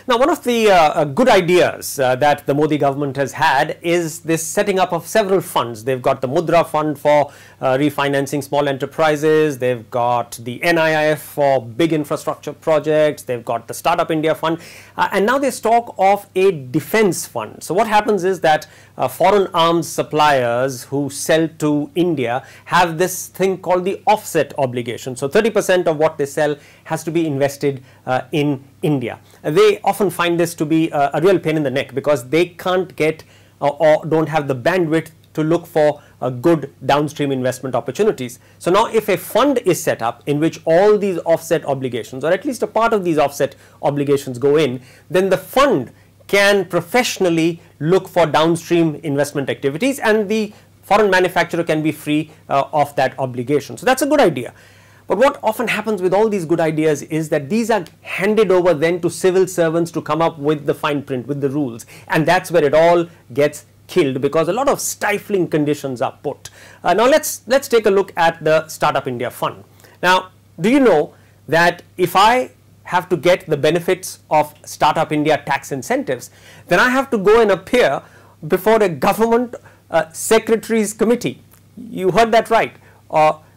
Now, one of the good ideas that the Modi government has had is this setting up of several funds. They've got the Mudra Fund for refinancing small enterprises. They've got the NIIF for big infrastructure projects. They've got the Startup India Fund. And now there's talk of a defense fund. So what happens is that foreign arms suppliers who sell to India have this thing called the offset obligation. So 30% of what they sell has to be invested in India. They often find this to be a real pain in the neck because they can't get or don't have the bandwidth to look for good downstream investment opportunities. So now if a fund is set up in which all these offset obligations, or at least a part of these offset obligations, go in, then the fund can professionally look for downstream investment activities and the foreign manufacturer can be free of that obligation. So that's a good idea. But what often happens with all these good ideas is that these are handed over then to civil servants to come up with the fine print, with the rules, and that's where it all gets killed because a lot of stifling conditions are put. Now let's take a look at the Startup India Fund. Now, do you know that if I have to get the benefits of Startup India tax incentives, then I have to go and appear before a government secretaries committee. You heard that right.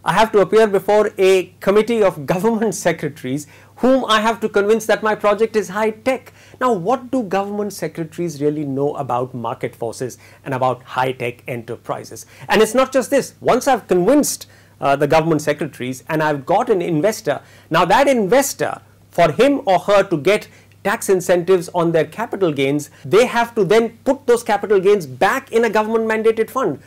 I have to appear before a committee of government secretaries whom I have to convince that my project is high tech. Now, what do government secretaries really know about market forces and about high tech enterprises? And it's not just this. Once I've convinced the government secretaries and I've got an investor, now that investor, for him or her to get tax incentives on their capital gains, they have to then put those capital gains back in a government mandated fund.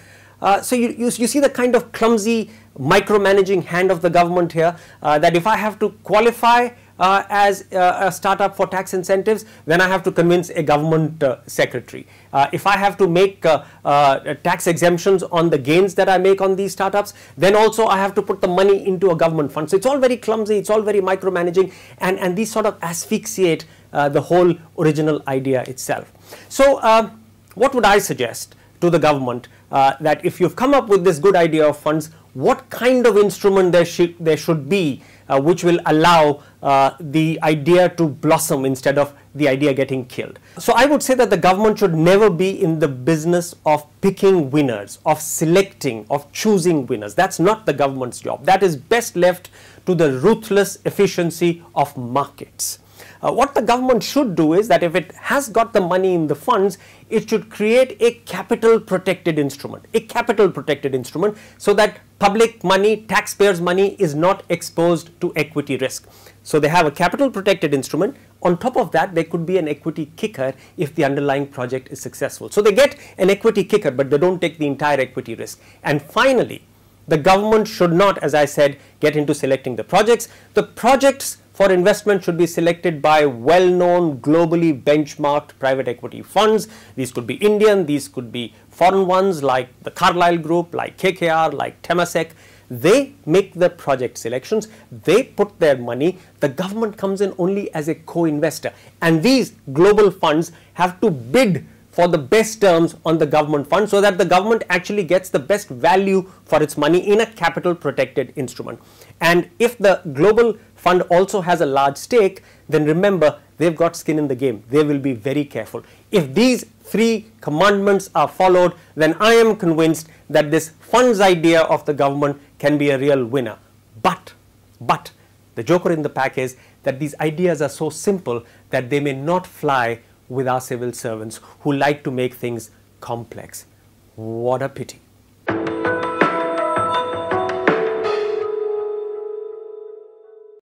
So you see the kind of clumsy micromanaging hand of the government here, that if I have to qualify as a startup for tax incentives, then I have to convince a government secretary. If I have to make tax exemptions on the gains that I make on these startups, then also I have to put the money into a government fund. So it's all very clumsy, it's all very micromanaging, and these sort of asphyxiate the whole original idea itself. So what would I suggest to the government? That if you've come up with this good idea of funds, what kind of instrument there should be which will allow the idea to blossom instead of the idea getting killed. So I would say that the government should never be in the business of picking winners, of selecting, of choosing winners. That's not the government's job. That is best left to the ruthless efficiency of markets. What the government should do is that if it has got the money in the funds, it should create a capital protected instrument, so that public money, taxpayers' money is not exposed to equity risk. So they have a capital protected instrument. On top of that, there could be an equity kicker if the underlying project is successful. So they get an equity kicker, but they don't take the entire equity risk. And finally, the government should not, as I said, get into selecting the projects. The projects for investment should be selected by well-known, globally benchmarked private equity funds. These could be Indian, these could be foreign ones like the Carlyle Group, like KKR, like Temasek. They make the project selections, they put their money, the government comes in only as a co-investor. And these global funds have to bid for the best terms on the government fund so that the government actually gets the best value for its money in a capital protected instrument. And if the global fund also has a large stake, then remember, they've got skin in the game. They will be very careful. If these three commandments are followed, then I am convinced that this funds idea of the government can be a real winner. But the joker in the pack is that these ideas are so simple that they may not fly with our civil servants who like to make things complex. What a pity.